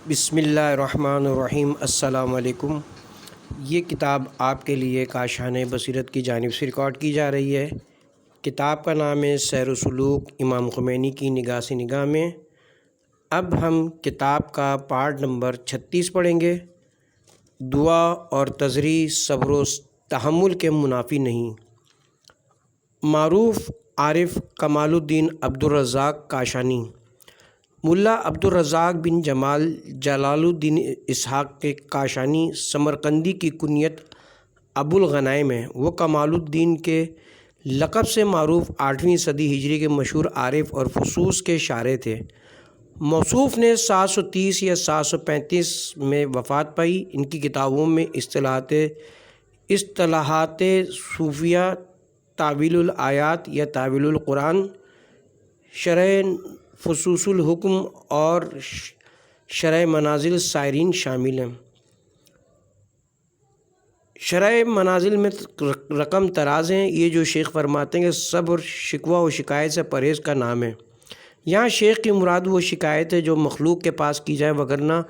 بسم اللہ الرحمن الرحیم۔ السلام علیکم۔ یہ کتاب آپ کے لیے کاشان بصیرت کی جانب سے ریکارڈ کی جا رہی ہے۔ کتاب کا نام ہے سیر و سلوک امام خمینی کی نگاہ سے نگاہ میں۔ اب ہم کتاب کا پارٹ نمبر 36 پڑھیں گے۔ دعا اور تضریع صبر و تحمل کے منافی نہیں۔ معروف عارف کمال الدین عبدالرزاق کاشانی ملا عبدالرزاق بن جلال الدین اسحاق کے کاشانی سمرقندی کی کنیت ابو الغنائم ہے۔ وہ کمال الدین کے لقب سے معروف 8ویں صدی ہجری کے مشہور عارف اور فصوص کے شارح تھے۔ موصوف نے 730 یا 735 میں وفات پائی۔ ان کی کتابوں میں اصطلاحات صوفیہ، تعویل الآیات یا تعویل القرآن، شرح فصوص الحکم اور شرح منازل السائرین شامل ہیں۔ شرح منازل میں رقم تراز ہیں۔ یہ جو شیخ فرماتے ہیں کہ صبر شکوہ و شکایت سے پرہیز کا نام ہے۔ یہاں شیخ کی مراد وہ شکایت ہے جو مخلوق کے پاس کی جائے، وگرنہ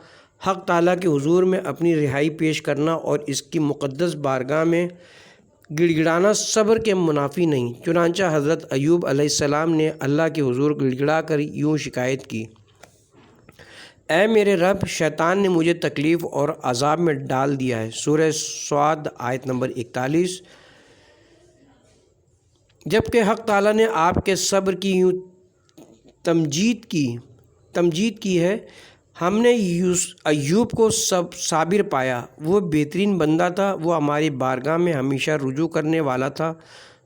حق تعالیٰ کے حضور میں اپنی رہائی پیش کرنا اور اس کی مقدس بارگاہ میں گڑ گڑانا صبر کے منافی نہیں۔ چنانچہ حضرت ایوب علیہ السلام نے اللہ کے حضور گڑ گڑا کر یوں شکایت کی: اے میرے رب، شیطان نے مجھے تکلیف اور عذاب میں ڈال دیا ہے۔ سورہ صاد آیت نمبر 41۔ جبکہ حق تعالیٰ نے آپ کے صبر کی یوں تمجید کی ہے: ہم نے ایوب کو صابر پایا، وہ بہترین بندہ تھا، وہ ہماری بارگاہ میں ہمیشہ رجوع کرنے والا تھا۔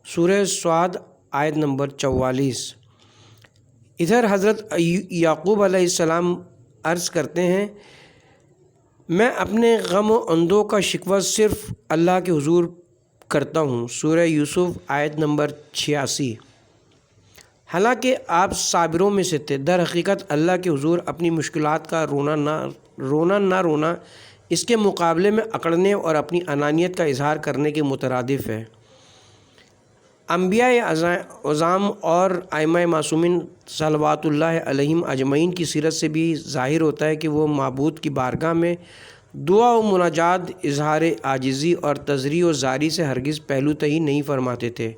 سورہ صاد آیت نمبر 44۔ ادھر حضرت یعقوب علیہ السلام عرض کرتے ہیں: میں اپنے غم و اندوہ کا شکوہ صرف اللہ کے حضور کرتا ہوں۔ سورہ یوسف آیت نمبر 86۔ حالانکہ آپ صابروں میں سے تھے، در حقیقت اللہ کے حضور اپنی مشکلات کا رونا اس کے مقابلے میں اکڑنے اور اپنی انانیت کا اظہار کرنے کے مترادف ہے۔ انبیاء اعظام اور ائمہ معصومین صلوات اللہ علیہم اجمعین کی سیرت سے بھی ظاہر ہوتا ہے کہ وہ معبود کی بارگاہ میں دعا و مناجات، اظہار عاجزی اور تضریع و زاری سے ہرگز پہلو تہی نہیں فرماتے تھے،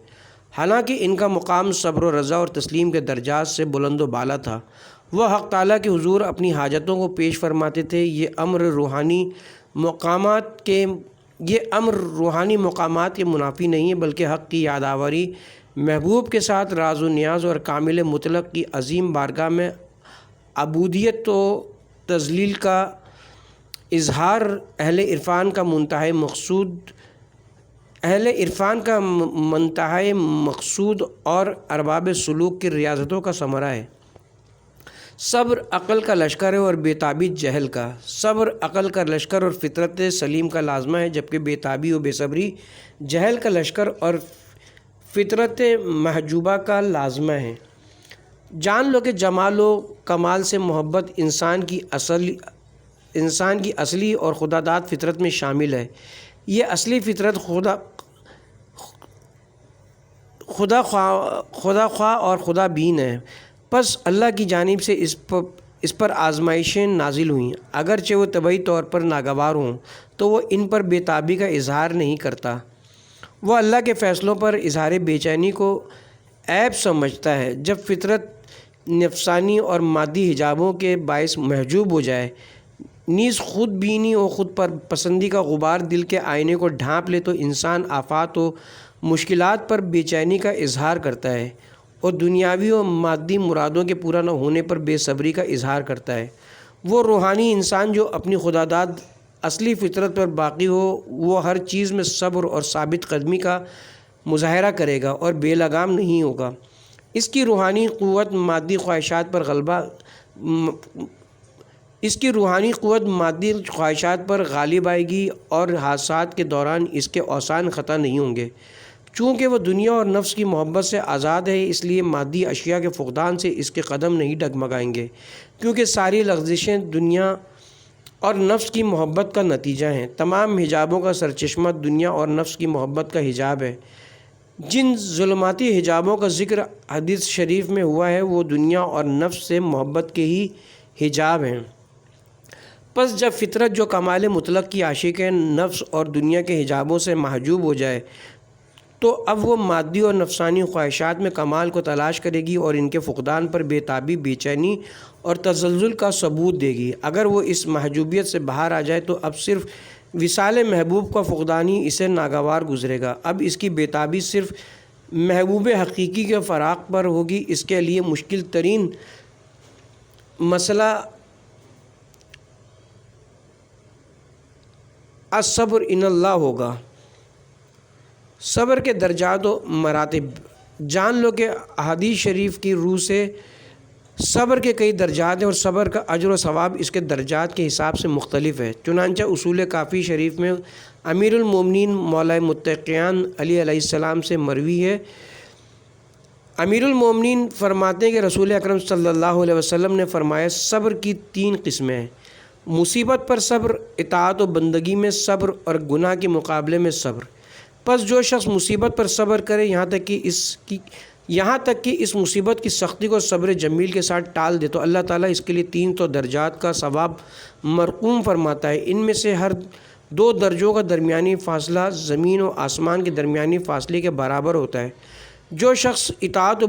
حالانکہ ان کا مقام صبر و رضا اور تسلیم کے درجات سے بلند و بالا تھا۔ وہ حق تعالیٰ کے حضور اپنی حاجتوں کو پیش فرماتے تھے۔ یہ امر روحانی مقامات کے منافی نہیں ہے، بلکہ حق کی یادآوری محبوب کے ساتھ راز و نیاز اور کامل مطلق کی عظیم بارگاہ میں عبودیت و تذلیل کا اظہار اہل عرفان کا منتہی مقصود اور ارباب سلوک کی ریاضتوں کا ثمرہ ہے۔ صبر عقل کا لشکر ہے اور بےتابی جہل کا۔ صبر عقل کا لشکر اور فطرت سلیم کا لازمہ ہے، جبکہ بےتابی و بے صبری جہل کا لشکر اور فطرت محجوبہ کا لازمہ ہے۔ جان لو کہ جمال و کمال سے محبت انسان کی اصلی اور خداداد فطرت میں شامل ہے۔ یہ اصلی فطرت خدا خواہ اور خدا بین ہے۔ پس اللہ کی جانب سے اس پر آزمائشیں نازل ہوئیں۔ اگرچہ وہ طبعی طور پر ناگوار ہوں تو وہ ان پر بے تابی کا اظہار نہیں کرتا۔ وہ اللہ کے فیصلوں پر اظہار بے چینی کو عیب سمجھتا ہے۔ جب فطرت نفسانی اور مادی حجابوں کے باعث محجوب ہو جائے، نیز خود بینی و خود پر پسندی کا غبار دل کے آئینے کو ڈھانپ لے، تو انسان آفات و مشکلات پر بے چینی کا اظہار کرتا ہے اور دنیاوی و مادی مرادوں کے پورا نہ ہونے پر بے صبری کا اظہار کرتا ہے۔ وہ روحانی انسان جو اپنی خداداد اصلی فطرت پر باقی ہو، وہ ہر چیز میں صبر اور ثابت قدمی کا مظاہرہ کرے گا اور بے لگام نہیں ہوگا۔ اس کی روحانی قوت مادی خواہشات پر غالب آئے گی اور حادثات کے دوران اس کے اوزان خطا نہیں ہوں گے۔ چونکہ وہ دنیا اور نفس کی محبت سے آزاد ہے، اس لیے مادی اشیاء کے فقدان سے اس کے قدم نہیں ڈگمگائیں گے، کیونکہ ساری لغزشیں دنیا اور نفس کی محبت کا نتیجہ ہیں۔ تمام حجابوں کا سرچشمہ دنیا اور نفس کی محبت کا حجاب ہے۔ جن ظلماتی حجابوں کا ذکر حدیث شریف میں ہوا ہے، وہ دنیا اور نفس سے محبت کے ہی حجاب ہیں۔ پس جب فطرت جو کمال مطلق کی عاشق ہے نفس اور دنیا کے حجابوں سے محجوب ہو جائے تو اب وہ مادی اور نفسانی خواہشات میں کمال کو تلاش کرے گی اور ان کے فقدان پر بے تابی، بے چینی اور تزلزل کا ثبوت دے گی۔ اگر وہ اس محجوبیت سے باہر آ جائے تو اب صرف وصال محبوب کا فقدان ہی اسے ناگوار گزرے گا۔ اب اس کی بے تابی صرف محبوب حقیقی کے فراق پر ہوگی۔ اس کے لیے مشکل ترین مسئلہ الصبر ان اللہ ہوگا۔ صبر کے درجات و مراتب جان لو کہ احادیث شریف کی روح سے صبر کے کئی درجات ہیں اور صبر کا اجر و ثواب اس کے درجات کے حساب سے مختلف ہے۔ چنانچہ اصول کافی شریف میں امیر المومنین مولا متقیان علی علیہ السلام سے مروی ہے، امیر المومنین فرماتے ہیں کہ رسول اکرم صلی اللہ علیہ وسلم نے فرمایا صبر کی 3 قسمیں ہیں: مصیبت پر صبر، اطاعت و بندگی میں صبر اور گناہ کے مقابلے میں صبر۔ پس جو شخص مصیبت پر صبر کرے یہاں تک کہ اس مصیبت کی سختی کو صبر جمیل کے ساتھ ٹال دے تو اللہ تعالیٰ اس کے لیے 300 درجات کا ثواب مرقوم فرماتا ہے۔ ان میں سے ہر 2 درجوں کا درمیانی فاصلہ زمین و آسمان کے درمیانی فاصلے کے برابر ہوتا ہے۔ جو شخص اطاعت و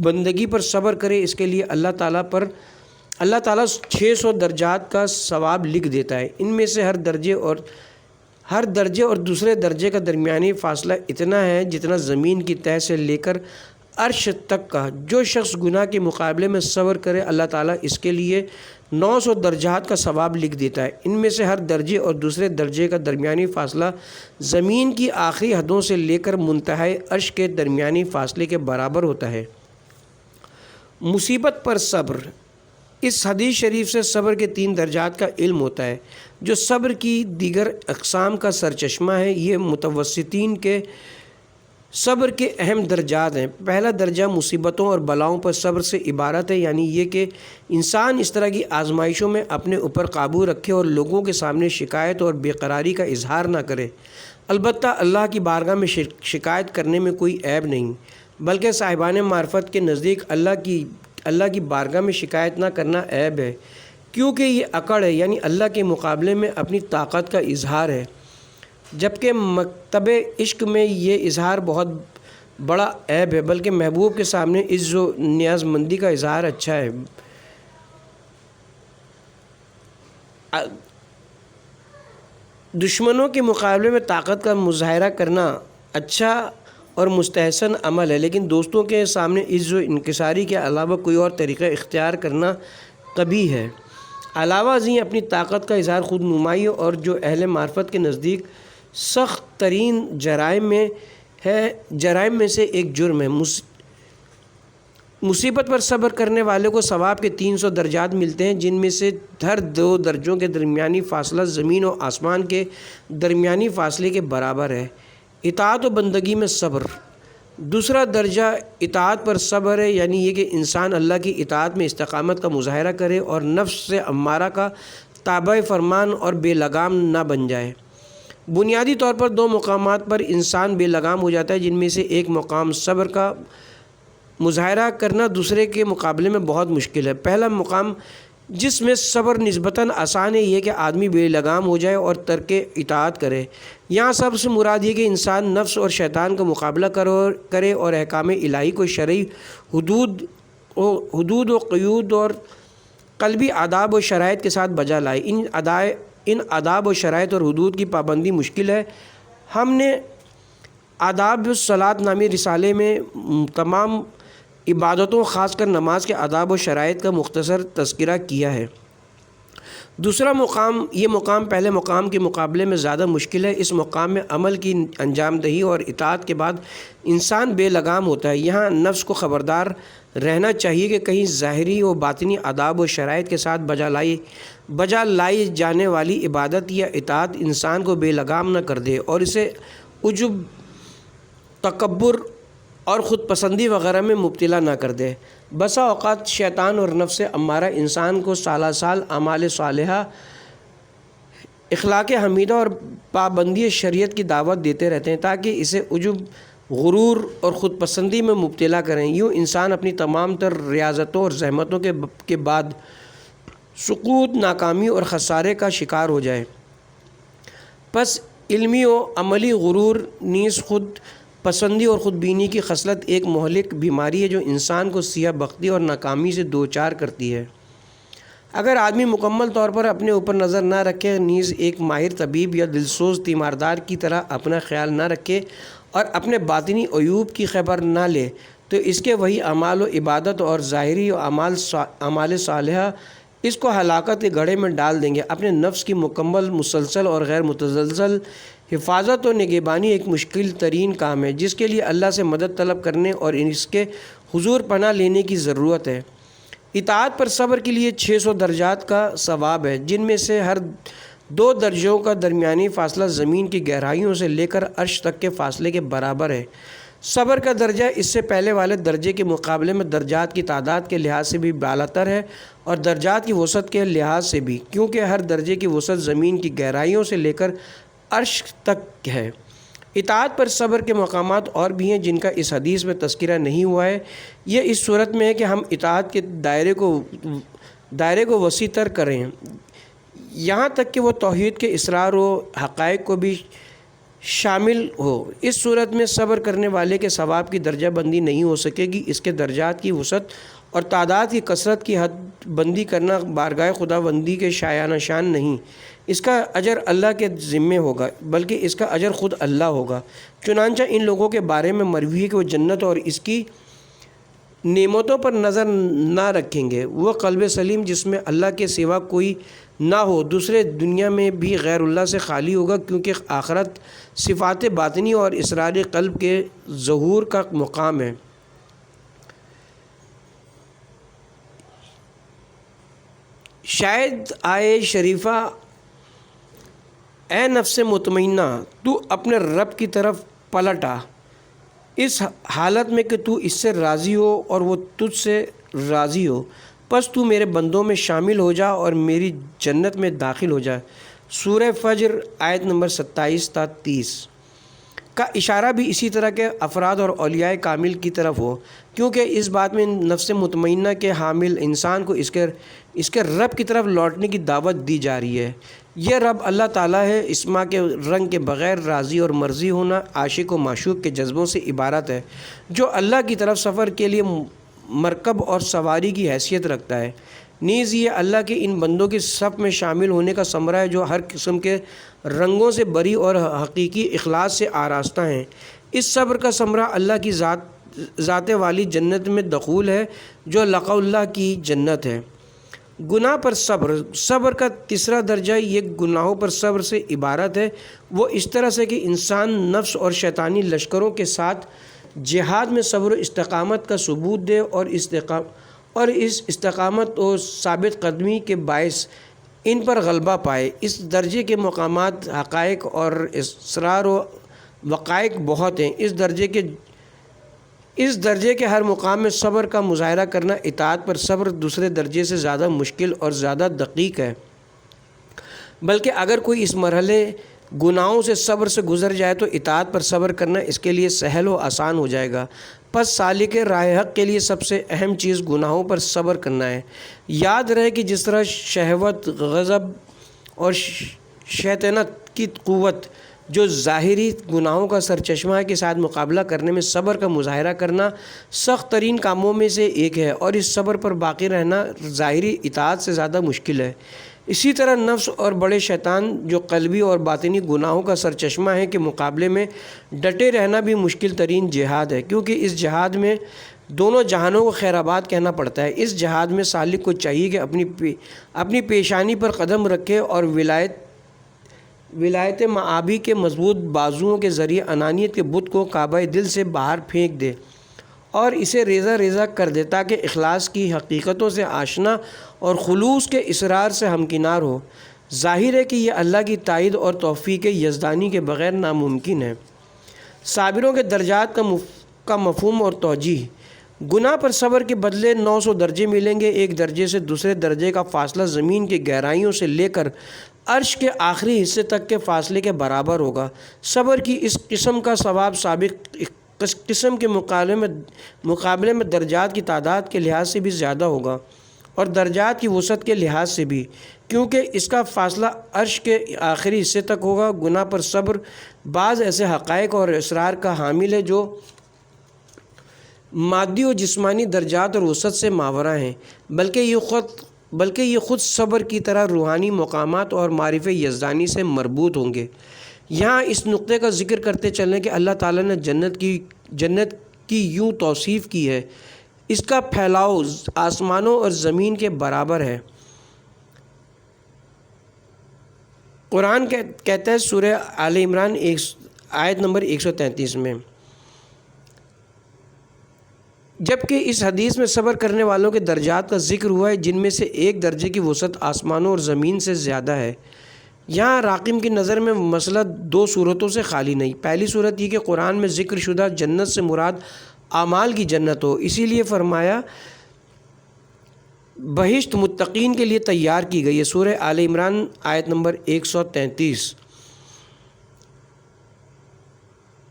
بندگی پر صبر کرے اس کے لیے اللہ تعالیٰ 600 درجات کا ثواب لکھ دیتا ہے۔ ان میں سے ہر درجے اور دوسرے درجے کا درمیانی فاصلہ اتنا ہے جتنا زمین کی تہہ سے لے کر عرش تک کا۔ جو شخص گناہ کے مقابلے میں صبر کرے اللہ تعالیٰ اس کے لیے 900 درجات کا ثواب لکھ دیتا ہے۔ ان میں سے ہر درجے اور دوسرے درجے کا درمیانی فاصلہ زمین کی آخری حدوں سے لے کر منتہائی عرش کے درمیانی فاصلے کے برابر ہوتا ہے۔ مصیبت پر صبر اس حدیث شریف سے صبر کے 3 درجات کا علم ہوتا ہے جو صبر کی دیگر اقسام کا سرچشمہ ہے۔ یہ متوسطین کے صبر کے اہم درجات ہیں۔ پہلا درجہ مصیبتوں اور بلاؤں پر صبر سے عبارت ہے، یعنی یہ کہ انسان اس طرح کی آزمائشوں میں اپنے اوپر قابو رکھے اور لوگوں کے سامنے شکایت اور بے قراری کا اظہار نہ کرے۔ البتہ اللہ کی بارگاہ میں شکایت کرنے میں کوئی عیب نہیں، بلکہ صاحبان معرفت کے نزدیک اللہ کی بارگاہ میں شکایت نہ کرنا عیب ہے، کیونکہ یہ اکڑ ہے، یعنی اللہ کے مقابلے میں اپنی طاقت کا اظہار ہے، جبکہ مکتب عشق میں یہ اظہار بہت بڑا عیب ہے، بلکہ محبوب کے سامنے عز و نیاز مندی کا اظہار اچھا ہے۔ دشمنوں کے مقابلے میں طاقت کا مظاہرہ کرنا اچھا اور مستحسن عمل ہے، لیکن دوستوں کے سامنے عز و انکساری کے علاوہ کوئی اور طریقہ اختیار کرنا قبیح ہے۔ علاوہ ازیں اپنی طاقت کا اظہار خود نمائی اور جو اہل معرفت کے نزدیک سخت ترین جرائم میں سے ایک جرم ہے۔ مصیبت پر صبر کرنے والے کو ثواب کے 300 درجات ملتے ہیں، جن میں سے ہر 2 درجوں کے درمیانی فاصلہ زمین و آسمان کے درمیانی فاصلے کے برابر ہے۔ اطاعت و بندگی میں صبر دوسرا درجہ اطاعت پر صبر ہے، یعنی یہ کہ انسان اللہ کی اطاعت میں استقامت کا مظاہرہ کرے اور نفس سے امارہ کا تابع فرمان اور بے لگام نہ بن جائے۔ بنیادی طور پر 2 مقامات پر انسان بے لگام ہو جاتا ہے، جن میں سے ایک مقام صبر کا مظاہرہ کرنا دوسرے کے مقابلے میں بہت مشکل ہے۔ پہلا مقام جس میں صبر نسبتاً آسان ہے یہ کہ آدمی بے لگام ہو جائے اور ترک اطاعت کرے۔ یہاں سب سے مراد یہ کہ انسان نفس اور شیطان کا مقابلہ کرے اور احکام الہی کو شرعی حدود و قیود اور قلبی آداب و شرائط کے ساتھ بجا لائے۔ ان آداب و شرائط اور حدود کی پابندی مشکل ہے۔ ہم نے آداب الصلاۃ نامی رسالے میں تمام عبادتوں خاص کر نماز کے آداب و شرائط کا مختصر تذکرہ کیا ہے۔ دوسرا مقام یہ مقام پہلے مقام کے مقابلے میں زیادہ مشکل ہے۔ اس مقام میں عمل کی انجام دہی اور اطاعت کے بعد انسان بے لگام ہوتا ہے۔ یہاں نفس کو خبردار رہنا چاہیے کہ کہیں ظاہری و باطنی آداب و شرائط کے ساتھ بجا لائی جانے والی عبادت یا اطاعت انسان کو بے لگام نہ کر دے اور اسے عجب، تکبر اور خود پسندی وغیرہ میں مبتلا نہ کر دے۔ بسا اوقات شیطان اور نفس امارہ انسان کو سالہ سال اعمال صالحہ، اخلاق حمیدہ اور پابندی شریعت کی دعوت دیتے رہتے ہیں تاکہ اسے عجب، غرور اور خود پسندی میں مبتلا کریں۔ یوں انسان اپنی تمام تر ریاضتوں اور زحمتوں کے بعد سقوط، ناکامی اور خسارے کا شکار ہو جائے۔ پس علمی و عملی غرور نیز خود پسندی اور خود بینی کی خصلت ایک مہلک بیماری ہے جو انسان کو سیاہ بختی اور ناکامی سے دوچار کرتی ہے۔ اگر آدمی مکمل طور پر اپنے اوپر نظر نہ رکھے، نیز ایک ماہر طبیب یا دلسوز تیماردار کی طرح اپنا خیال نہ رکھے اور اپنے باطنی عیوب کی خبر نہ لے، تو اس کے وہی اعمال و عبادت اور ظاہری و اعمال صالحہ اس کو ہلاکت کے گڑھے میں ڈال دیں گے۔ اپنے نفس کی مکمل، مسلسل اور غیر متزلزل حفاظت و نگہبانی ایک مشکل ترین کام ہے جس کے لیے اللہ سے مدد طلب کرنے اور اس کے حضور پناہ لینے کی ضرورت ہے۔ اطاعت پر صبر کے لیے 600 درجات کا ثواب ہے، جن میں سے ہر 2 درجوں کا درمیانی فاصلہ زمین کی گہرائیوں سے لے کر عرش تک کے فاصلے کے برابر ہے۔ صبر کا درجہ اس سے پہلے والے درجے کے مقابلے میں درجات کی تعداد کے لحاظ سے بھی بالاتر ہے اور درجات کی وسعت کے لحاظ سے بھی، کیونکہ ہر درجے کی وسعت زمین کی گہرائیوں سے لے کر عرش تک ہے۔ اطاعت پر صبر کے مقامات اور بھی ہیں جن کا اس حدیث میں تذکرہ نہیں ہوا ہے۔ یہ اس صورت میں ہے کہ ہم اطاعت کے دائرے کو وسیع تر کریں، یہاں تک کہ وہ توحید کے اسرار و حقائق کو بھی شامل ہو۔ اس صورت میں صبر کرنے والے کے ثواب کی درجہ بندی نہیں ہو سکے گی۔ اس کے درجات کی وسعت اور تعداد کی کثرت کی حد بندی کرنا بارگاہ خداوندی کے شایانہ شان نہیں۔ اس کا اجر اللہ کے ذمے ہوگا، بلکہ اس کا اجر خود اللہ ہوگا۔ چنانچہ ان لوگوں کے بارے میں مروی ہے کہ وہ جنت اور اس کی نعمتوں پر نظر نہ رکھیں گے۔ وہ قلب سلیم جس میں اللہ کے سوا کوئی نہ ہو، دوسرے دنیا میں بھی غیر اللہ سے خالی ہوگا، کیونکہ آخرت صفات باطنی اور اسرار قلب کے ظہور کا مقام ہے۔ شاید آئے شریفہ، اے نفس مطمئنہ، تو اپنے رب کی طرف پلٹ آ، اس حالت میں کہ تو اس سے راضی ہو اور وہ تجھ سے راضی ہو، پس تو میرے بندوں میں شامل ہو جا اور میری جنت میں داخل ہو جا۔ سورہ فجر آیت نمبر 27 تا 30 کا اشارہ بھی اسی طرح کے افراد اور اولیاء کامل کی طرف ہو، کیونکہ اس بات میں نفس مطمئنہ کے حامل انسان کو اس کے رب کی طرف لوٹنے کی دعوت دی جا رہی ہے۔ یہ رب اللہ تعالیٰ ہے۔ اسما کے رنگ کے بغیر راضی اور مرضی ہونا عاشق و معشوق کے جذبوں سے عبارت ہے، جو اللہ کی طرف سفر کے لیے مرکب اور سواری کی حیثیت رکھتا ہے۔ نیز یہ اللہ کے ان بندوں کی صف میں شامل ہونے کا ثمرہ ہے جو ہر قسم کے رنگوں سے بری اور حقیقی اخلاص سے آراستہ ہیں۔ اس صبر کا ثمرہ اللہ کی ذات والی جنت میں دخول ہے، جو لقاء اللہ کی جنت ہے۔ گناہ پر صبر کا تیسرا درجہ یہ گناہوں پر صبر سے عبارت ہے۔ وہ اس طرح سے کہ انسان نفس اور شیطانی لشکروں کے ساتھ جہاد میں صبر و استقامت کا ثبوت دے اور اس استقامت و ثابت قدمی کے باعث ان پر غلبہ پائے۔ اس درجے کے مقامات، حقائق اور اسرار و وقائق بہت ہیں۔ اس درجے کے ہر مقام میں صبر کا مظاہرہ کرنا اطاعت پر صبر دوسرے درجے سے زیادہ مشکل اور زیادہ دقیق ہے، بلکہ اگر کوئی اس مرحلے گناہوں سے صبر سے گزر جائے تو اطاعت پر صبر کرنا اس کے لیے سہل و آسان ہو جائے گا۔ پس سالک راہ حق کے لیے سب سے اہم چیز گناہوں پر صبر کرنا ہے۔ یاد رہے کہ جس طرح شہوت، غضب اور شیطنت کی قوت جو ظاہری گناہوں کا سرچشمہ ہے کے ساتھ مقابلہ کرنے میں صبر کا مظاہرہ کرنا سخت ترین کاموں میں سے ایک ہے، اور اس صبر پر باقی رہنا ظاہری اطاعت سے زیادہ مشکل ہے۔ اسی طرح نفس اور بڑے شیطان جو قلبی اور باطنی گناہوں کا سرچشمہ ہے کے مقابلے میں ڈٹے رہنا بھی مشکل ترین جہاد ہے، کیونکہ اس جہاد میں دونوں جہانوں کو خیر آباد کہنا پڑتا ہے۔ اس جہاد میں سالک کو چاہیے کہ اپنی پیشانی پر قدم رکھے اور ولایت معابی کے مضبوط بازوؤں کے ذریعے انانیت کے بت کو کعبہ دل سے باہر پھینک دے اور اسے ریزہ ریزہ کر دے، تاکہ اخلاص کی حقیقتوں سے آشنا اور خلوص کے اسرار سے ہمکنار ہو۔ ظاہر ہے کہ یہ اللہ کی تائید اور توفیق یزدانی کے بغیر ناممکن ہے۔ صابروں کے درجات کا مفہوم اور توجیہ۔ گناہ پر صبر کے بدلے 900 درجے ملیں گے۔ ایک درجے سے دوسرے درجے کا فاصلہ زمین کی گہرائیوں سے لے کر عرش کے آخری حصے تک کے فاصلے کے برابر ہوگا۔ صبر کی اس قسم کا ثواب سابق قسم کے مقابلے میں درجات کی تعداد کے لحاظ سے بھی زیادہ ہوگا۔ اور درجات کی وسعت کے لحاظ سے بھی، کیونکہ اس کا فاصلہ عرش کے آخری حصے تک ہوگا۔ گناہ پر صبر بعض ایسے حقائق اور اسرار کا حامل ہے جو مادی و جسمانی درجات اور وسعت سے ماورا ہیں، بلکہ یہ خود صبر کی طرح روحانی مقامات اور معرفت یزدانی سے مربوط ہوں گے۔ یہاں اس نقطے کا ذکر کرتے چلیں کہ اللہ تعالیٰ نے جنت کی یوں توصیف کی ہے، اس کا پھیلاؤ آسمانوں اور زمین کے برابر ہے۔ قرآن کہتا ہے سورہ آل عمران آیت نمبر 133 میں، جبکہ اس حدیث میں صبر کرنے والوں کے درجات کا ذکر ہوا ہے، جن میں سے ایک درجے کی وسعت آسمانوں اور زمین سے زیادہ ہے۔ یہاں راقم کی نظر میں مسئلہ دو صورتوں سے خالی نہیں۔ پہلی صورت یہ کہ قرآن میں ذکر شدہ جنت سے مراد اعمال کی جنت ہو، اسی لیے فرمایا بہشت متقین کے لیے تیار کی گئی ہے، سورہ آل عمران آیت نمبر 133۔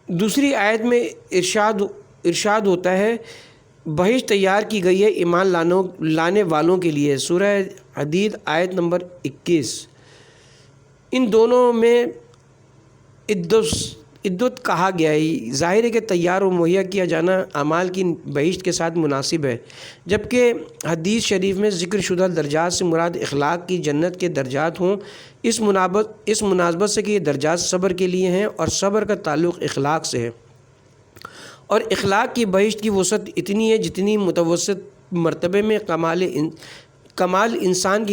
دوسری آیت میں ارشاد ہوتا ہے بہشت تیار کی گئی ہے ایمان لانے والوں کے لیے، سورہ حدید آیت نمبر 21۔ ان دونوں میں عدت کہا گیا ہے، ظاہر ہے کہ تیار و مہیا کیا جانا اعمال کی بہشت کے ساتھ مناسب ہے، جبکہ حدیث شریف میں ذکر شدہ درجات سے مراد اخلاق کی جنت کے درجات ہوں، اس مناسبت سے کہ یہ درجات صبر کے لیے ہیں اور صبر کا تعلق اخلاق سے ہے، اور اخلاق کی بہشت کی وسعت اتنی ہے جتنی متوسط مرتبے میں کمال انسان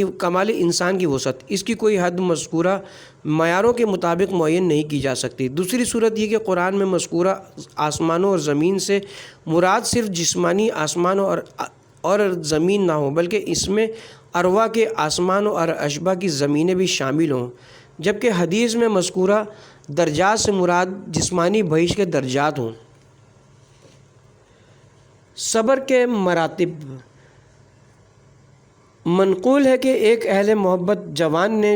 کی وسعت، اس کی کوئی حد مذکورہ معیاروں کے مطابق معین نہیں کی جا سکتی۔ دوسری صورت یہ کہ قرآن میں مذکورہ آسمانوں اور زمین سے مراد صرف جسمانی آسمان اور زمین نہ ہو، بلکہ اس میں ارواح کے آسمان اور اشباح کی زمینیں بھی شامل ہوں، جبکہ حدیث میں مذکورہ درجات سے مراد جسمانی بہشت کے درجات ہوں۔ صبر کے مراتب۔ منقول ہے کہ ایک اہل محبت جوان نے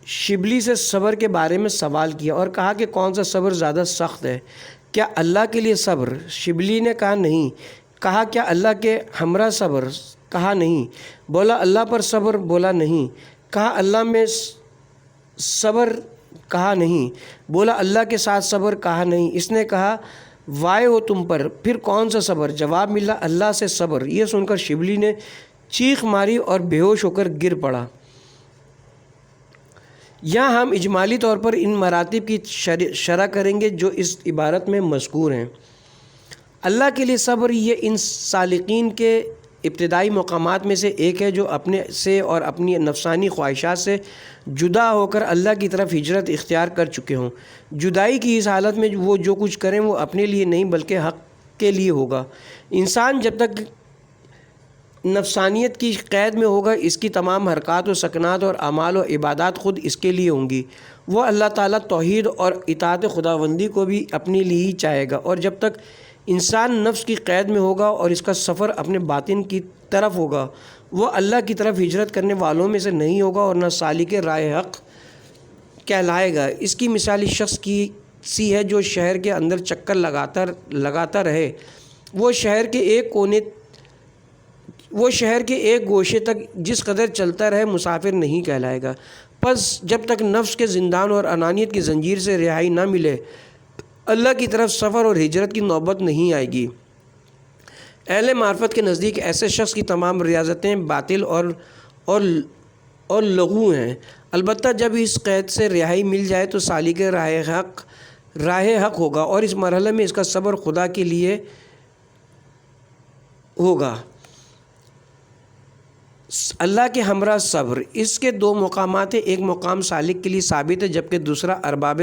شبلی سے صبر کے بارے میں سوال کیا اور کہا کہ کون سا صبر زیادہ سخت ہے؟ کیا اللہ کے لیے صبر؟ شبلی نے کہا نہیں۔ کہا کیا اللہ کے ہمراہ صبر؟ کہا نہیں۔ بولا اللہ پر صبر؟ بولا نہیں۔ کہا اللہ میں صبر؟ کہا نہیں۔ بولا اللہ کے ساتھ صبر؟ کہا نہیں۔ اس نے کہا وائے ہو تم پر، پھر کون سا صبر؟ جواب ملا اللہ سے صبر۔ یہ سن کر شبلی نے چیخ ماری اور بے ہوش ہو کر گر پڑا۔ یہاں ہم اجمالی طور پر ان مراتب کی شرح کریں گے جو اس عبارت میں مذکور ہیں۔ اللہ کے لیے صبر یہ ان سالکین کے ابتدائی مقامات میں سے ایک ہے جو اپنے سے اور اپنی نفسانی خواہشات سے جدا ہو کر اللہ کی طرف ہجرت اختیار کر چکے ہوں۔ جدائی کی اس حالت میں وہ جو کچھ کریں وہ اپنے لیے نہیں بلکہ حق کے لیے ہوگا۔ انسان جب تک نفسانیت کی قید میں ہوگا اس کی تمام حرکات و سکنات اور اعمال و عبادات خود اس کے لیے ہوں گی۔ وہ اللہ تعالیٰ توحید اور اطاعت خداوندی کو بھی اپنے لیے ہی چاہے گا، اور جب تک انسان نفس کی قید میں ہوگا اور اس کا سفر اپنے باطن کی طرف ہوگا وہ اللہ کی طرف ہجرت کرنے والوں میں سے نہیں ہوگا اور نہ سالک راہ حق کہلائے گا۔ اس کی مثال اس شخص کی سی ہے جو شہر کے اندر چکر لگاتا رہے، وہ شہر کے ایک گوشے تک جس قدر چلتا رہے مسافر نہیں کہلائے گا۔ پس جب تک نفس کے زندان اور انانیت کی زنجیر سے رہائی نہ ملے اللہ کی طرف سفر اور ہجرت کی نوبت نہیں آئے گی۔ اہل معرفت کے نزدیک ایسے شخص کی تمام ریاضتیں باطل اور لغو ہیں، البتہ جب اس قید سے رہائی مل جائے تو سالک راہ حق ہوگا، اور اس مرحلے میں اس کا صبر خدا کے لیے ہوگا۔ اللہ کے ہمراہ صبر، اس کے دو مقامات ہیں، ایک مقام سالک کے لیے ثابت ہے جبکہ دوسرا ارباب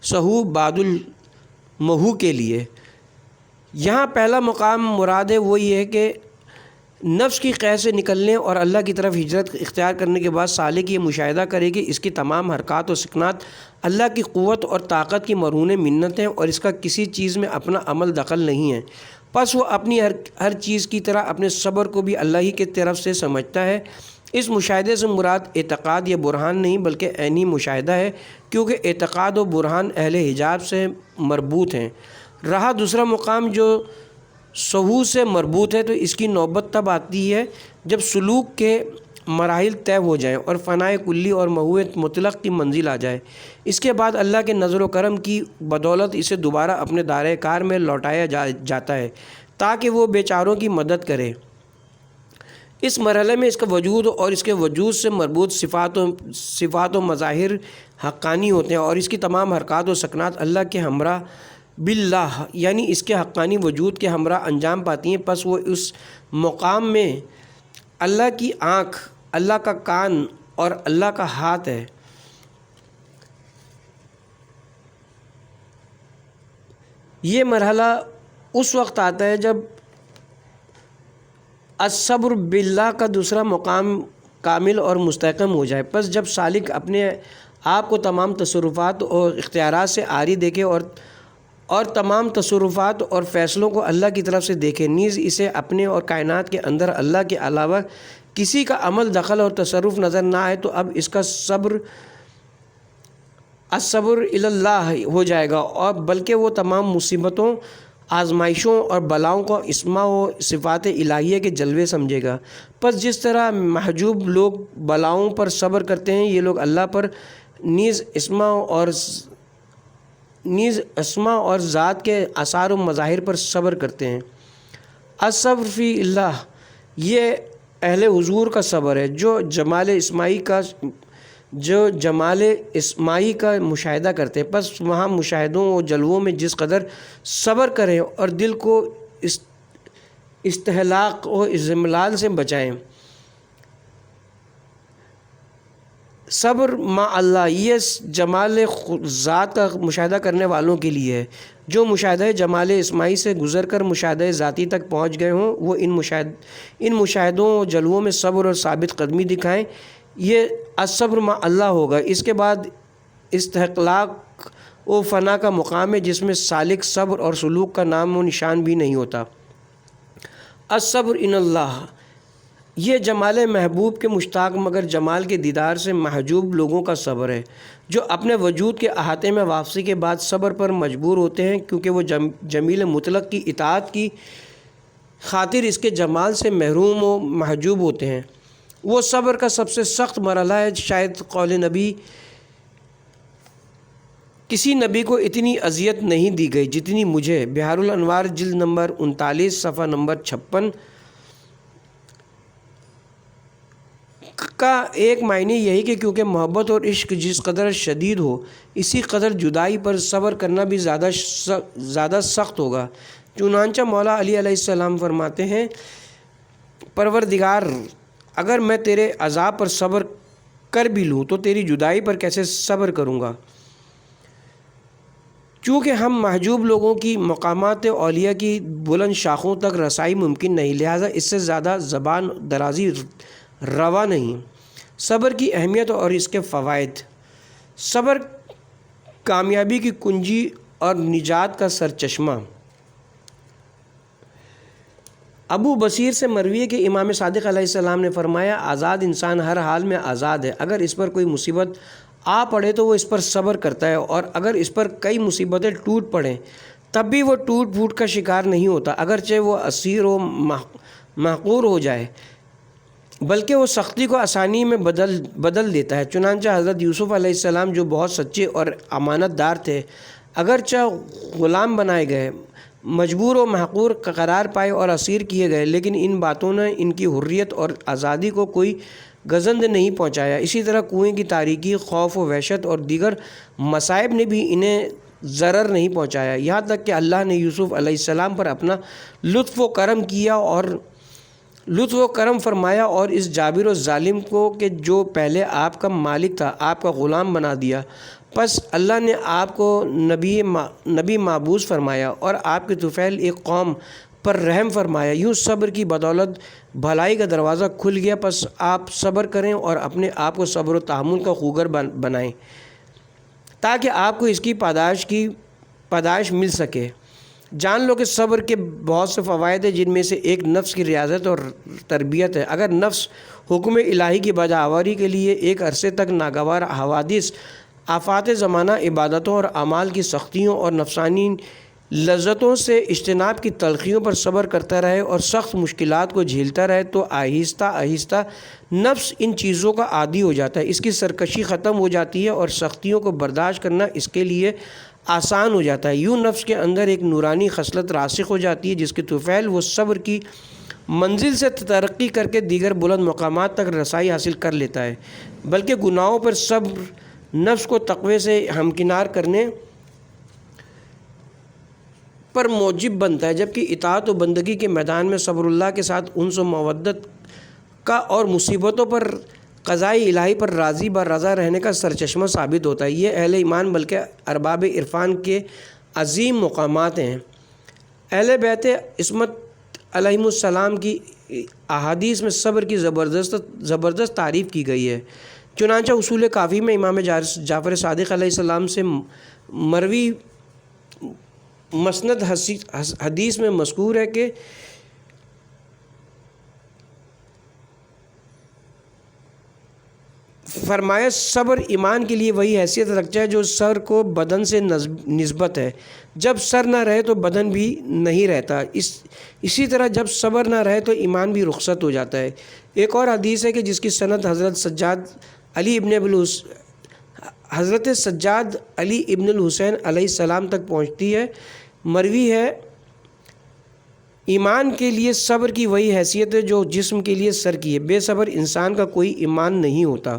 سہو بعد المحو کے لیے۔ یہاں پہلا مقام مراد ہے وہ یہ ہے کہ نفس کی قید سے نکلنے اور اللہ کی طرف ہجرت اختیار کرنے کے بعد سالک یہ مشاہدہ کرے کہ اس کی تمام حرکات و سکنات اللہ کی قوت اور طاقت کی مرہون منت ہیں اور اس کا کسی چیز میں اپنا عمل دخل نہیں ہے، پس وہ اپنی ہر چیز کی طرح اپنے صبر کو بھی اللہ ہی کی طرف سے سمجھتا ہے۔ اس مشاہدے سے مراد اعتقاد یا برہان نہیں بلکہ عینی مشاہدہ ہے، کیونکہ اعتقاد و برہان اہل حجاب سے مربوط ہیں۔ رہا دوسرا مقام جو سہو سے مربوط ہے، تو اس کی نوبت تب آتی ہے جب سلوک کے مراحل طے ہو جائیں اور فنائے کلی اور محویت مطلق کی منزل آ جائے۔ اس کے بعد اللہ کے نظر و کرم کی بدولت اسے دوبارہ اپنے دائرۂ کار میں لوٹایا جاتا ہے تاکہ وہ بیچاروں کی مدد کرے۔ اس مرحلے میں اس کا وجود اور اس کے وجود سے مربوط صفات و مظاہر حقانی ہوتے ہیں، اور اس کی تمام حرکات و سکنات اللہ کے ہمراہ باللہ یعنی اس کے حقانی وجود کے ہمراہ انجام پاتی ہیں۔ پس وہ اس مقام میں اللہ کی آنکھ، اللہ کا کان اور اللہ کا ہاتھ ہے۔ یہ مرحلہ اس وقت آتا ہے جب الصبر باللہ کا دوسرا مقام کامل اور مستحکم ہو جائے۔ پس جب سالک اپنے آپ کو تمام تصرفات اور اختیارات سے عاری دیکھے اور تمام تصرفات اور فیصلوں کو اللہ کی طرف سے دیکھے، نیز اسے اپنے اور کائنات کے اندر اللہ کے علاوہ کسی کا عمل، دخل اور تصرف نظر نہ آئے، تو اب اس کا الصبر الی اللہ ہو جائے گا، اور بلکہ وہ تمام مصیبتوں، آزمائشوں اور بلاؤں کو اسماء و صفات الہیہ کے جلوے سمجھے گا۔ پس جس طرح محجوب لوگ بلاؤں پر صبر کرتے ہیں، یہ لوگ اللہ پر نیز اسماء اور ذات کے آثار و مظاہر پر صبر کرتے ہیں۔ الصبر فی اللہ، یہ اہل حضور کا صبر ہے جو جمال اسماعی کا مشاہدہ کرتے ہیں۔ پس وہاں مشاہدوں و جلووں میں جس قدر صبر کریں اور دل کو استحلاق و اضملال سے بچائیں۔ صبر مع اللہ یہ جمال ذات کا مشاہدہ کرنے والوں کے لیے ہے۔ جو مشاہدہ جمال اسماعی سے گزر کر مشاہدہ ذاتی تک پہنچ گئے ہوں، وہ ان مشاہدوں و جلووں میں صبر اور ثابت قدمی دکھائیں۔ یہ الصبر مع اللہ ہوگا۔ اس کے بعد استحقاق و فنا کا مقام ہے جس میں سالک صبر اور سلوک کا نام و نشان بھی نہیں ہوتا۔ الصبر ان اللہ، یہ جمال محبوب کے مشتاق مگر جمال کے دیدار سے محجوب لوگوں کا صبر ہے، جو اپنے وجود کے احاطے میں واپسی کے بعد صبر پر مجبور ہوتے ہیں، کیونکہ وہ جمیل مطلق کی اطاعت کی خاطر اس کے جمال سے محروم و محجوب ہوتے ہیں۔ وہ صبر کا سب سے سخت مرحلہ ہے۔ شاید قول نبی کسی نبی کو اتنی اذیت نہیں دی گئی جتنی مجھے۔ بحار الانوار جلد نمبر 39 صفحہ نمبر 56 کا ایک معنی یہی کہ کیونکہ محبت اور عشق جس قدر شدید ہو، اسی قدر جدائی پر صبر کرنا بھی زیادہ سخت ہوگا۔ چنانچہ مولا علی علیہ السلام فرماتے ہیں، پروردگار، اگر میں تیرے عذاب پر صبر کر بھی لوں تو تیری جدائی پر کیسے صبر کروں گا؟ چونکہ ہم محجوب لوگوں کی مقامات اولیاء کی بلند شاخوں تک رسائی ممکن نہیں، لہٰذا اس سے زیادہ زبان درازی روا نہیں۔ صبر کی اہمیت اور اس کے فوائد۔ صبر کامیابی کی کنجی اور نجات کا سرچشمہ۔ ابو بصیر سے مروی ہے کہ امام صادق علیہ السلام نے فرمایا، آزاد انسان ہر حال میں آزاد ہے۔ اگر اس پر کوئی مصیبت آ پڑے تو وہ اس پر صبر کرتا ہے، اور اگر اس پر کئی مصیبتیں ٹوٹ پڑیں تب بھی وہ ٹوٹ پھوٹ کا شکار نہیں ہوتا، اگرچہ وہ اسیر و محقور ہو جائے، بلکہ وہ سختی کو آسانی میں بدل دیتا ہے۔ چنانچہ حضرت یوسف علیہ السلام جو بہت سچے اور امانت دار تھے، اگرچہ غلام بنائے گئے، مجبور و محقور قرار پائے اور اسیر کیے گئے، لیکن ان باتوں نے ان کی حریت اور آزادی کو کوئی گزند نہیں پہنچایا۔ اسی طرح کنویں کی تاریکی، خوف و وحشت اور دیگر مصائب نے بھی انہیں ضرر نہیں پہنچایا، یہاں تک کہ اللہ نے یوسف علیہ السلام پر اپنا لطف و کرم فرمایا اور اس جابر و ظالم کو کہ جو پہلے آپ کا مالک تھا، آپ کا غلام بنا دیا، پس اللہ نے آپ کو نبی مابعوث فرمایا اور آپ کے طفیل ایک قوم پر رحم فرمایا۔ یوں صبر کی بدولت بھلائی کا دروازہ کھل گیا۔ پس آپ صبر کریں اور اپنے آپ کو صبر و تحمل کا خوگر بنائیں تاکہ آپ کو اس کی پاداش مل سکے۔ جان لو کہ صبر کے بہت سے فوائد ہیں، جن میں سے ایک نفس کی ریاضت اور تربیت ہے۔ اگر نفس حکم الہی کی بجاوری کے لیے ایک عرصے تک ناگوار حوادث، آفات زمانہ، عبادتوں اور اعمال کی سختیوں اور نفسانی لذتوں سے اجتناب کی تلخیوں پر صبر کرتا رہے اور سخت مشکلات کو جھیلتا رہے تو آہستہ آہستہ نفس ان چیزوں کا عادی ہو جاتا ہے، اس کی سرکشی ختم ہو جاتی ہے اور سختیوں کو برداشت کرنا اس کے لیے آسان ہو جاتا ہے۔ یوں نفس کے اندر ایک نورانی خصلت راسخ ہو جاتی ہے جس کے طفیل وہ صبر کی منزل سے ترقی کر کے دیگر بلند مقامات تک رسائی حاصل کر لیتا ہے، بلکہ گناہوں پر صبر نفس کو تقوی سے ہمکنار کرنے پر موجب بنتا ہے، جبکہ اطاعت و بندگی کے میدان میں صبر اللہ کے ساتھ انس و مودت کا اور مصیبتوں پر قضاء الہی پر راضی برضا رہنے کا سرچشمہ ثابت ہوتا ہے۔ یہ اہل ایمان بلکہ ارباب عرفان کے عظیم مقامات ہیں۔ اہل بیت عصمت علیہم السلام کی احادیث میں صبر کی زبردست تعریف کی گئی ہے۔ چنانچہ اصول کافی میں امام جعفر صادق علیہ السلام سے مروی مسند حدیث میں مذکور ہے کہ فرمایا صبر ایمان کے لیے وہی حیثیت رکھتا ہے جو سر کو بدن سے نسبت ہے، جب سر نہ رہے تو بدن بھی نہیں رہتا، اسی طرح جب صبر نہ رہے تو ایمان بھی رخصت ہو جاتا ہے۔ ایک اور حدیث ہے کہ جس کی سند حضرت سجاد علی ابن الحسین علیہ السلام تک پہنچتی ہے، مروی ہے ایمان کے لیے صبر کی وہی حیثیت ہے جو جسم کے لیے سر کی ہے، بے صبر انسان کا کوئی ایمان نہیں ہوتا۔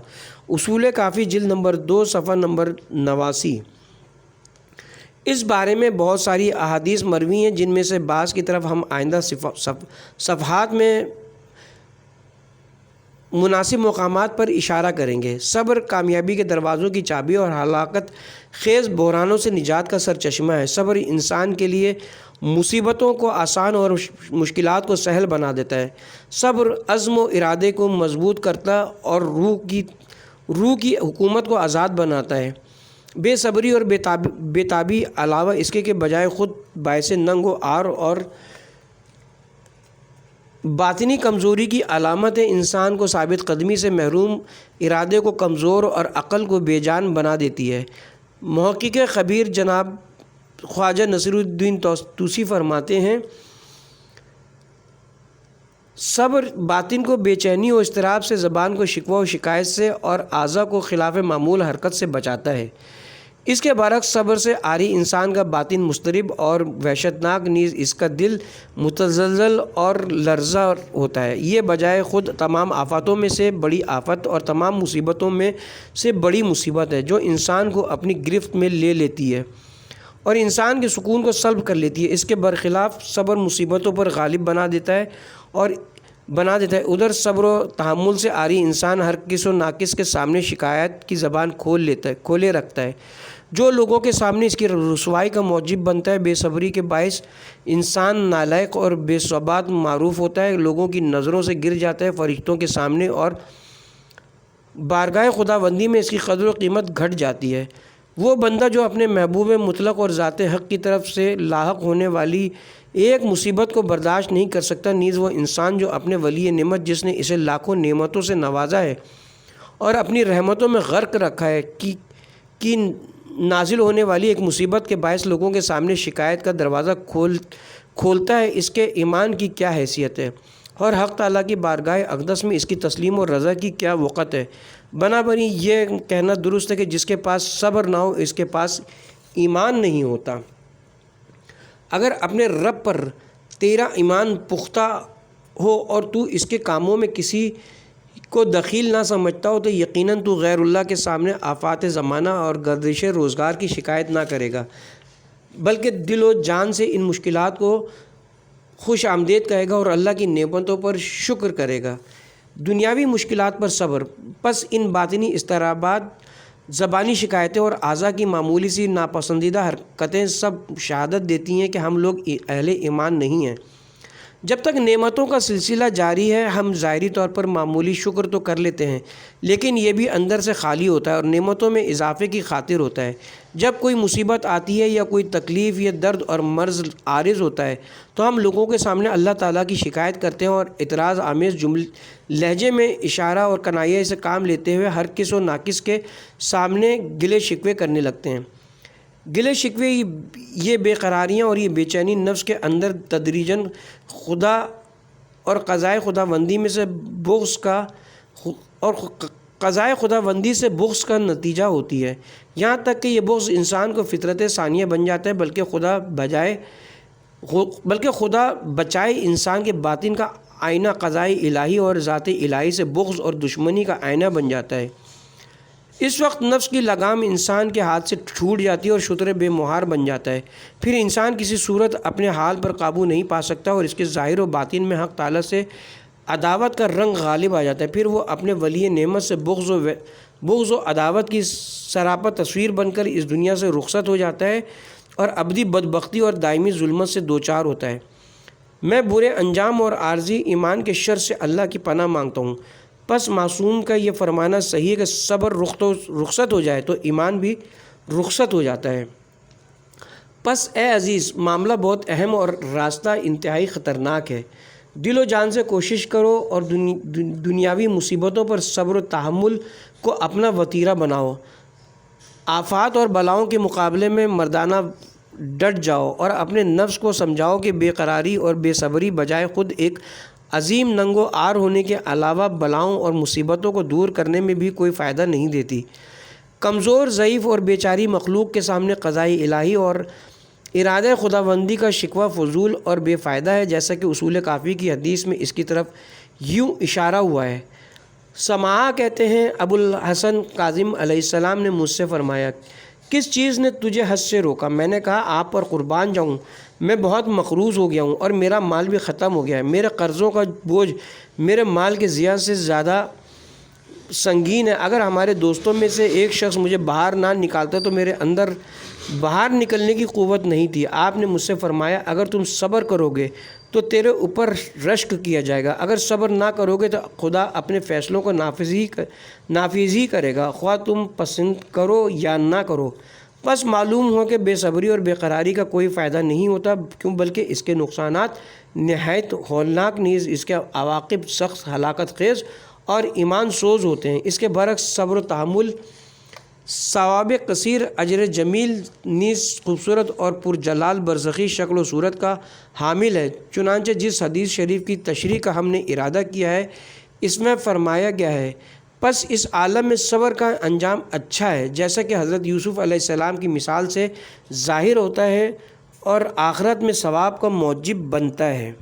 اصول کافی جلد نمبر 2 صفحہ نمبر 89۔ اس بارے میں بہت ساری احادیث مروی ہیں جن میں سے بعض کی طرف ہم آئندہ صفحات میں مناسب مقامات پر اشارہ کریں گے۔ صبر کامیابی کے دروازوں کی چابی اور ہلاکت خیز بحرانوں سے نجات کا سرچشمہ ہے۔ صبر انسان کے لیے مصیبتوں کو آسان اور مشکلات کو سہل بنا دیتا ہے۔ صبر عزم و ارادے کو مضبوط کرتا اور روح کی حکومت کو آزاد بناتا ہے۔ بے صبری اور بے تابی علاوہ اس کے بجائے خود باعث ننگ و عار اور باطنی کمزوری کی علامت ہے، انسان کو ثابت قدمی سے محروم، ارادے کو کمزور اور عقل کو بے جان بنا دیتی ہے۔ محقق خبیر جناب خواجہ نصیر الدین طوسی فرماتے ہیں صبر باطن کو بے چینی و اضطراب سے، زبان کو شکوہ و شکایت سے اور اعضاء کو خلاف معمول حرکت سے بچاتا ہے۔ اس کے برعکس صبر سے عاری انسان کا باطن مضطرب اور وحشتناک، نیز اس کا دل متزلزل اور لرزہ ہوتا ہے۔ یہ بجائے خود تمام آفاتوں میں سے بڑی آفت اور تمام مصیبتوں میں سے بڑی مصیبت ہے جو انسان کو اپنی گرفت میں لے لیتی ہے اور انسان کے سکون کو سلب کر لیتی ہے۔ اس کے برخلاف صبر مصیبتوں پر غالب بنا دیتا ہے۔ ادھر صبر و تحمل سے عاری انسان ہر کس و ناقص کے سامنے شکایت کی زبان کھولے رکھتا ہے، جو لوگوں کے سامنے اس کی رسوائی کا موجب بنتا ہے۔ بے صبری کے باعث انسان نالائق اور بے ثبات معروف ہوتا ہے، لوگوں کی نظروں سے گر جاتا ہے، فرشتوں کے سامنے اور بارگاہ خداوندی میں اس کی قدر و قیمت گھٹ جاتی ہے۔ وہ بندہ جو اپنے محبوب مطلق اور ذات حق کی طرف سے لاحق ہونے والی ایک مصیبت کو برداشت نہیں کر سکتا، نیز وہ انسان جو اپنے ولی نعمت جس نے اسے لاکھوں نعمتوں سے نوازا ہے اور اپنی رحمتوں میں غرق رکھا ہے کی نازل ہونے والی ایک مصیبت کے باعث لوگوں کے سامنے شکایت کا دروازہ کھولتا ہے، اس کے ایمان کی کیا حیثیت ہے اور حق تعالیٰ کی بارگاہ اقدس میں اس کی تسلیم اور رضا کی کیا وقت ہے۔ بنابراین یہ کہنا درست ہے کہ جس کے پاس صبر نہ ہو اس کے پاس ایمان نہیں ہوتا۔ اگر اپنے رب پر تیرا ایمان پختہ ہو اور تو اس کے کاموں میں کسی کو دخیل نہ سمجھتا ہو تو یقیناً تو غیر اللہ کے سامنے آفات زمانہ اور گردش روزگار کی شکایت نہ کرے گا، بلکہ دل و جان سے ان مشکلات کو خوش آمدید کہے گا اور اللہ کی نعمتوں پر شکر کرے گا۔ دنیاوی مشکلات پر صبر، پس ان باطنی اضطرابات، زبانی شکایتیں اور اعضاء کی معمولی سی ناپسندیدہ حرکتیں سب شہادت دیتی ہیں کہ ہم لوگ اہل ایمان نہیں ہیں۔ جب تک نعمتوں کا سلسلہ جاری ہے ہم ظاہری طور پر معمولی شکر تو کر لیتے ہیں، لیکن یہ بھی اندر سے خالی ہوتا ہے اور نعمتوں میں اضافے کی خاطر ہوتا ہے۔ جب کوئی مصیبت آتی ہے یا کوئی تکلیف یا درد اور مرض عارض ہوتا ہے تو ہم لوگوں کے سامنے اللہ تعالیٰ کی شکایت کرتے ہیں اور اعتراض آمیز لہجے میں اشارہ اور کنایہ سے کام لیتے ہوئے ہر کس و ناقص کے سامنے گلے شکوے کرنے لگتے ہیں۔ گلے شکوے، یہ بے قراریاں اور یہ بے چینی نفس کے اندر تدریجاً خدا اور قضائے خداوندی میں سے بغض کا اور قضائے خداوندی سے بغض کا نتیجہ ہوتی ہے، یہاں تک کہ یہ بغض انسان کو فطرت ثانیہ بن جاتا ہے، بلکہ خدا بچائے انسان کے باطن کا آئینہ قضائے الہی اور ذات الہی سے بغض اور دشمنی کا آئینہ بن جاتا ہے۔ اس وقت نفس کی لگام انسان کے ہاتھ سے چھوٹ جاتی ہے اور شتر بے مہار بن جاتا ہے۔ پھر انسان کسی صورت اپنے حال پر قابو نہیں پا سکتا اور اس کے ظاہر و باطن میں حق تعالیٰ سے عداوت کا رنگ غالب آ جاتا ہے۔ پھر وہ اپنے ولی نعمت سے بغض و عداوت کی سراپا تصویر بن کر اس دنیا سے رخصت ہو جاتا ہے اور ابدی بدبختی اور دائمی ظلمت سے دوچار ہوتا ہے۔ میں برے انجام اور عارضی ایمان کے شر سے اللہ کی پناہ مانگتا ہوں۔ پس معصوم کا یہ فرمانا صحیح ہے کہ صبر رخصت ہو جائے تو ایمان بھی رخصت ہو جاتا ہے۔ پس اے عزیز، معاملہ بہت اہم اور راستہ انتہائی خطرناک ہے۔ دل و جان سے کوشش کرو اور دنیاوی مصیبتوں پر صبر و تحمل کو اپنا وتیرہ بناؤ۔ آفات اور بلاؤں کے مقابلے میں مردانہ ڈٹ جاؤ اور اپنے نفس کو سمجھاؤ کہ بے قراری اور بے صبری بجائے خود ایک عظیم ننگ و عار ہونے کے علاوہ بلاؤں اور مصیبتوں کو دور کرنے میں بھی کوئی فائدہ نہیں دیتی۔ کمزور، ضعیف اور بیچاری مخلوق کے سامنے قضائے الہی اور ارادہ خداوندی کا شکوہ فضول اور بے فائدہ ہے، جیسا کہ اصول کافی کی حدیث میں اس کی طرف یوں اشارہ ہوا ہے۔ سماعہ کہتے ہیں، ابو الحسن کاظم علیہ السلام نے مجھ سے فرمایا، کس چیز نے تجھے حج سے روکا؟ میں نے کہا، آپ پر قربان جاؤں، میں بہت مقروض ہو گیا ہوں اور میرا مال بھی ختم ہو گیا ہے۔ میرے قرضوں کا بوجھ میرے مال کے ضیاع سے زیادہ سنگین ہے۔ اگر ہمارے دوستوں میں سے ایک شخص مجھے باہر نہ نکالتا تو میرے اندر باہر نکلنے کی قوت نہیں تھی۔ آپ نے مجھ سے فرمایا، اگر تم صبر کرو گے تو تیرے اوپر رشک کیا جائے گا، اگر صبر نہ کرو گے تو خدا اپنے فیصلوں کو نافذ ہی کرے گا، خواہ تم پسند کرو یا نہ کرو۔ بس معلوم ہو کہ بے صبری اور بے قراری کا کوئی فائدہ نہیں ہوتا، کیوں بلکہ اس کے نقصانات نہایت ہولناک، نیز اس کے عواقب سخت ہلاکت خیز اور ایمان سوز ہوتے ہیں۔ اس کے برعکس صبر و تحمل ثواب کثیر، اجر جمیل، نیز خوبصورت اور پرجلال برزخی شکل و صورت کا حامل ہے۔ چنانچہ جس حدیث شریف کی تشریح کا ہم نے ارادہ کیا ہے، اس میں فرمایا گیا ہے، پس اس عالم میں صبر کا انجام اچھا ہے، جیسا کہ حضرت یوسف علیہ السلام کی مثال سے ظاہر ہوتا ہے اور آخرت میں ثواب کا موجب بنتا ہے۔